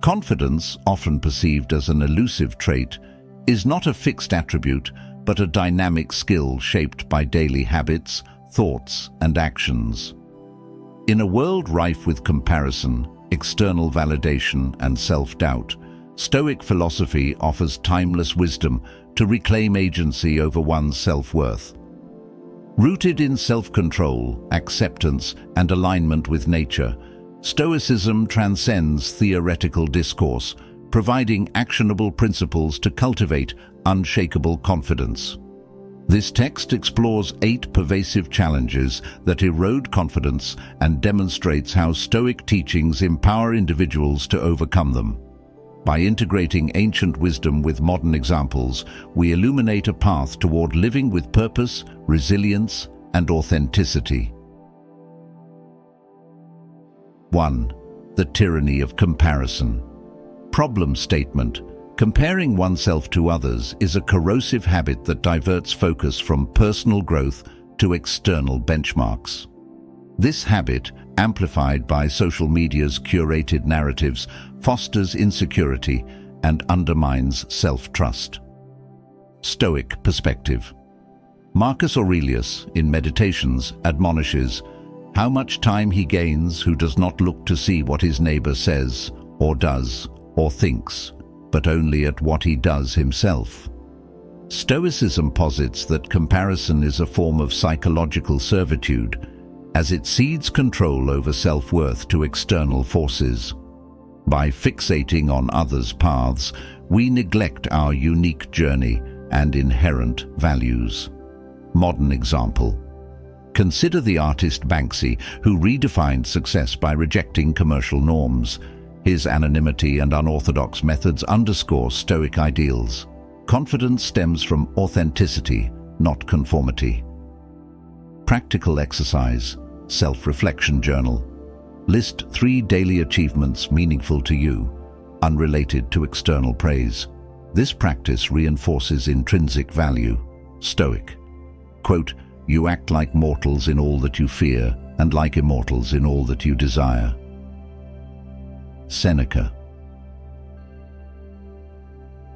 Confidence, often perceived as an elusive trait, is not a fixed attribute, but a dynamic skill shaped by daily habits, thoughts, and actions. In a world rife with comparison, external validation, and self-doubt, Stoic philosophy offers timeless wisdom to reclaim agency over one's self-worth. Rooted in self-control, acceptance, and alignment with nature, Stoicism transcends theoretical discourse, providing actionable principles to cultivate unshakable confidence. This text explores 8 pervasive challenges that erode confidence and demonstrates how Stoic teachings empower individuals to overcome them. By integrating ancient wisdom with modern examples, we illuminate a path toward living with purpose, resilience, and authenticity. 1. The tyranny of comparison. Problem statement. Comparing oneself to others is a corrosive habit that diverts focus from personal growth to external benchmarks. This habit, amplified by social media's curated narratives, fosters insecurity and undermines self-trust. Stoic perspective. Marcus Aurelius, in Meditations, admonishes how much time he gains who does not look to see what his neighbor says, or does, or thinks, but only at what he does himself. Stoicism posits that comparison is a form of psychological servitude, as it cedes control over self-worth to external forces. By fixating on others' paths, we neglect our unique journey and inherent values. Modern example. Consider the artist Banksy, who redefined success by rejecting commercial norms. His anonymity and unorthodox methods underscore Stoic ideals. Confidence stems from authenticity, not conformity. Practical exercise. Self-reflection journal. List 3 daily achievements meaningful to you, unrelated to external praise. This practice reinforces intrinsic value. Stoic. Quote, "You act like mortals in all that you fear, and like immortals in all that you desire." Seneca.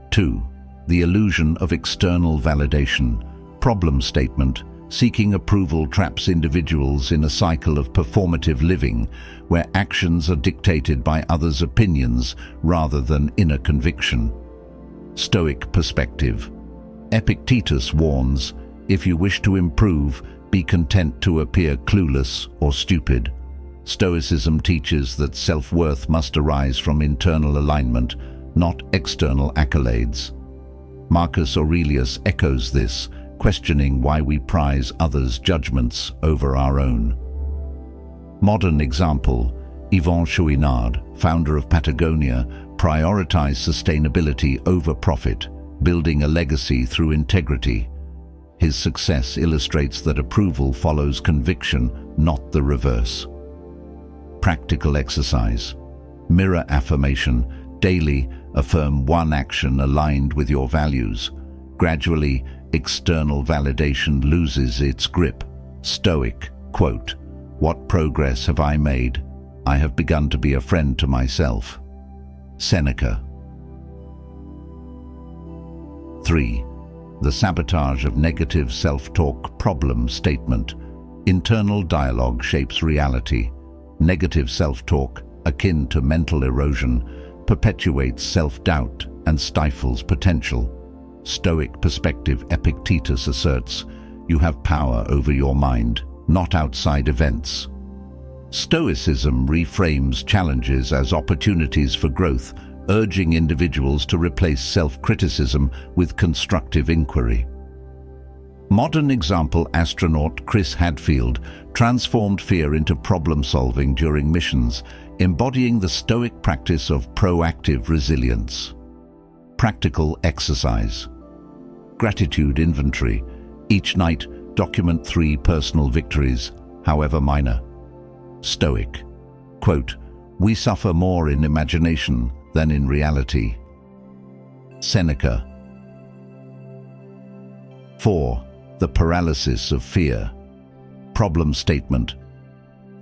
2. The illusion of external validation. Problem statement. Seeking approval traps individuals in a cycle of performative living, where actions are dictated by others' opinions rather than inner conviction. Stoic perspective. Epictetus warns, if you wish to improve, be content to appear clueless or stupid. Stoicism teaches that self-worth must arise from internal alignment, not external accolades. Marcus Aurelius echoes this, questioning why we prize others' judgments over our own. Modern example. Yvon Chouinard, founder of Patagonia, prioritized sustainability over profit, building a legacy through integrity. His success illustrates that approval follows conviction, not the reverse. Practical exercise. Mirror affirmation. Daily, affirm one action aligned with your values. Gradually, external validation loses its grip. Stoic. Quote, "What progress have I made? I have begun to be a friend to myself." Seneca. 3. The sabotage of negative self-talk. Problem statement. Internal dialogue shapes reality. Negative self-talk, akin to mental erosion, perpetuates self-doubt and stifles potential. Stoic perspective. Epictetus asserts, you have power over your mind, not outside events. Stoicism reframes challenges as opportunities for growth, urging individuals to replace self-criticism with constructive inquiry. Modern example. Astronaut Chris Hadfield transformed fear into problem-solving during missions, embodying the Stoic practice of proactive resilience. Practical exercise. Gratitude inventory. Each night, document 3 personal victories, however minor. Stoic. Quote, "We suffer more in imagination than in reality." Seneca. 4. The paralysis of fear. Problem statement.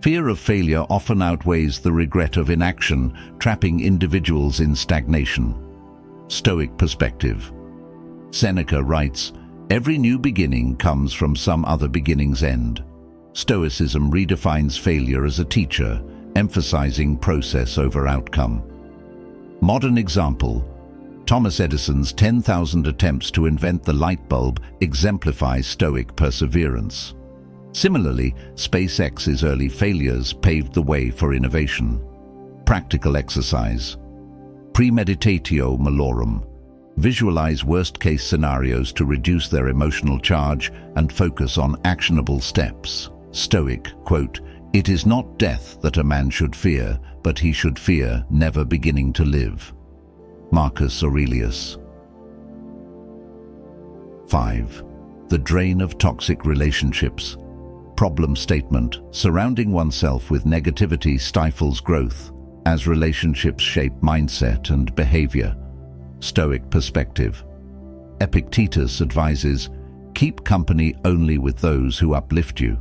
Fear of failure often outweighs the regret of inaction, trapping individuals in stagnation. Stoic perspective. Seneca writes, "Every new beginning comes from some other beginning's end." Stoicism redefines failure as a teacher, emphasizing process over outcome. Modern example: Thomas Edison's 10,000 attempts to invent the light bulb exemplify Stoic perseverance. Similarly, SpaceX's early failures paved the way for innovation. Practical exercise. Premeditatio malorum. Visualize worst-case scenarios to reduce their emotional charge and focus on actionable steps. Stoic, quote, "It is not death that a man should fear, but he should fear never beginning to live." Marcus Aurelius. 5. The drain of toxic relationships. Problem statement: surrounding oneself with negativity stifles growth, as relationships shape mindset and behavior. Stoic perspective. Epictetus advises, "Keep company only with those who uplift you."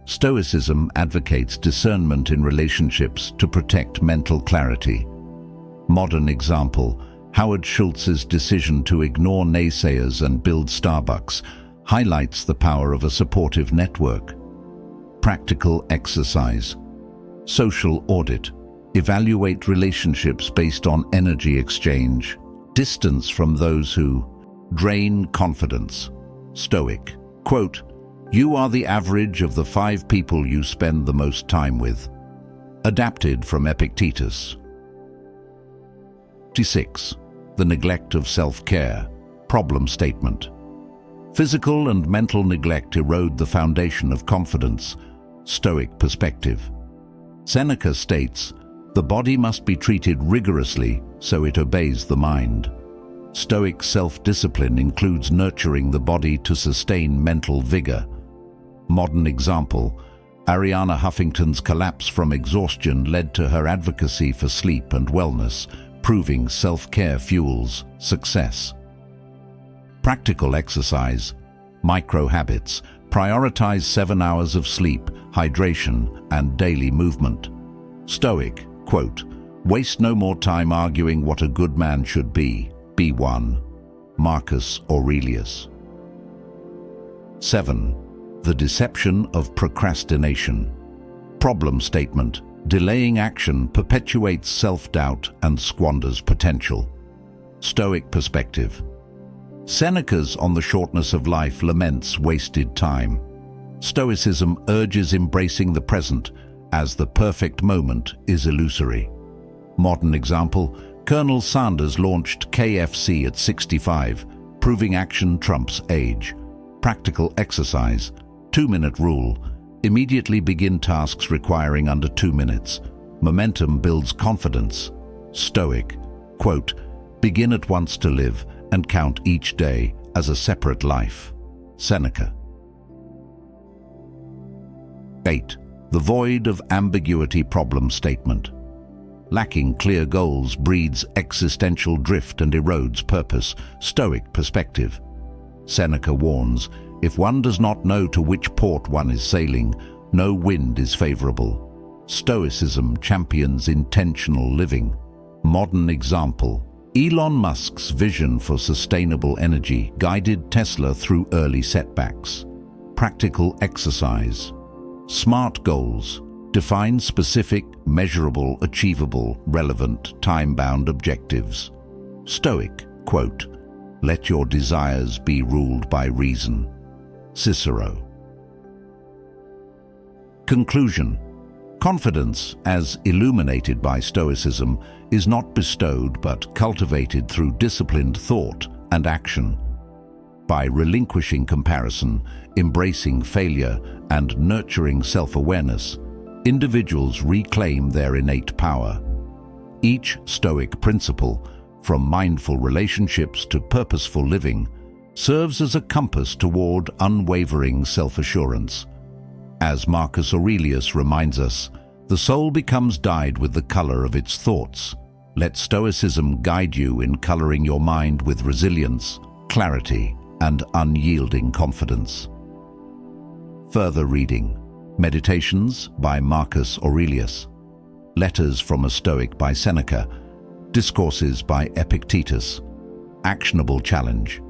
Stoicism advocates discernment in relationships to protect mental clarity. Modern example: Howard Schultz's decision to ignore naysayers and build Starbucks highlights the power of a supportive network. Practical exercise. Social audit. Evaluate relationships based on energy exchange. Distance from those who drain confidence. Stoic, quote, "You are the average of the 5 people you spend the most time with." Adapted from Epictetus. 6. The neglect of self-care. Problem statement. Physical and mental neglect erode the foundation of confidence. Stoic perspective. Seneca states, "The body must be treated rigorously so it obeys the mind." Stoic self-discipline includes nurturing the body to sustain mental vigor. Modern example: Ariana Huffington's collapse from exhaustion led to her advocacy for sleep and wellness, proving self-care fuels success. Practical exercise. Micro habits. Prioritize 7 hours of sleep, hydration, and daily movement. Stoic, quote, "Waste no more time arguing what a good man should be. Be one." Marcus Aurelius. 7. The deception of procrastination. Problem statement: delaying action perpetuates self-doubt and squanders potential. Stoic perspective. Seneca's On the Shortness of Life laments wasted time. Stoicism urges embracing the present, as the perfect moment is illusory. Modern example: Colonel Sanders launched KFC at 65, proving action trumps age. Practical exercise. 2-minute rule. Immediately begin tasks requiring under 2 minutes. Momentum builds confidence. Stoic, quote, "Begin at once to live and count each day as a separate life." Seneca. 8. The void of ambiguity problem statement. Lacking clear goals breeds existential drift and erodes purpose. Stoic perspective. Seneca warns, "If one does not know to which port one is sailing, no wind is favorable." Stoicism champions intentional living. Modern example: Elon Musk's vision for sustainable energy guided Tesla through early setbacks. Practical exercise. SMART goals. Define specific, measurable, achievable, relevant, time-bound objectives. Stoic, quote, "Let your desires be ruled by reason." Cicero. Conclusion. Confidence, as illuminated by Stoicism, is not bestowed but cultivated through disciplined thought and action. By relinquishing comparison, embracing failure, and nurturing self-awareness, individuals reclaim their innate power. Each Stoic principle, from mindful relationships to purposeful living, serves as a compass toward unwavering self-assurance. As Marcus Aurelius reminds us, the soul becomes dyed with the color of its thoughts. Let Stoicism guide you in coloring your mind with resilience, clarity, and unyielding confidence. Further reading. Meditations by Marcus Aurelius, Letters from a Stoic by Seneca, Discourses by Epictetus. Actionable challenge.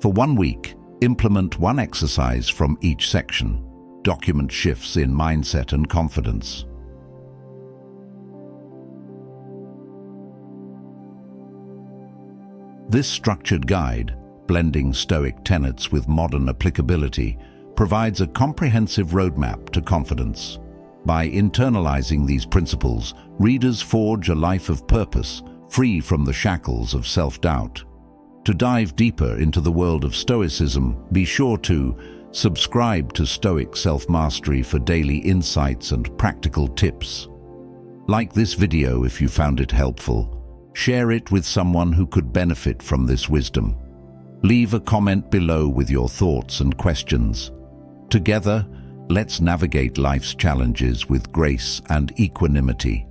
For 1 week, implement one exercise from each section. Document shifts in mindset and confidence. This structured guide, blending Stoic tenets with modern applicability, provides a comprehensive roadmap to confidence. By internalizing these principles, readers forge a life of purpose, free from the shackles of self-doubt. To dive deeper into the world of Stoicism, be sure to subscribe to Stoic Self Mastery for daily insights and practical tips. Like this video if you found it helpful. Share it with someone who could benefit from this wisdom. Leave a comment below with your thoughts and questions. Together, let's navigate life's challenges with grace and equanimity.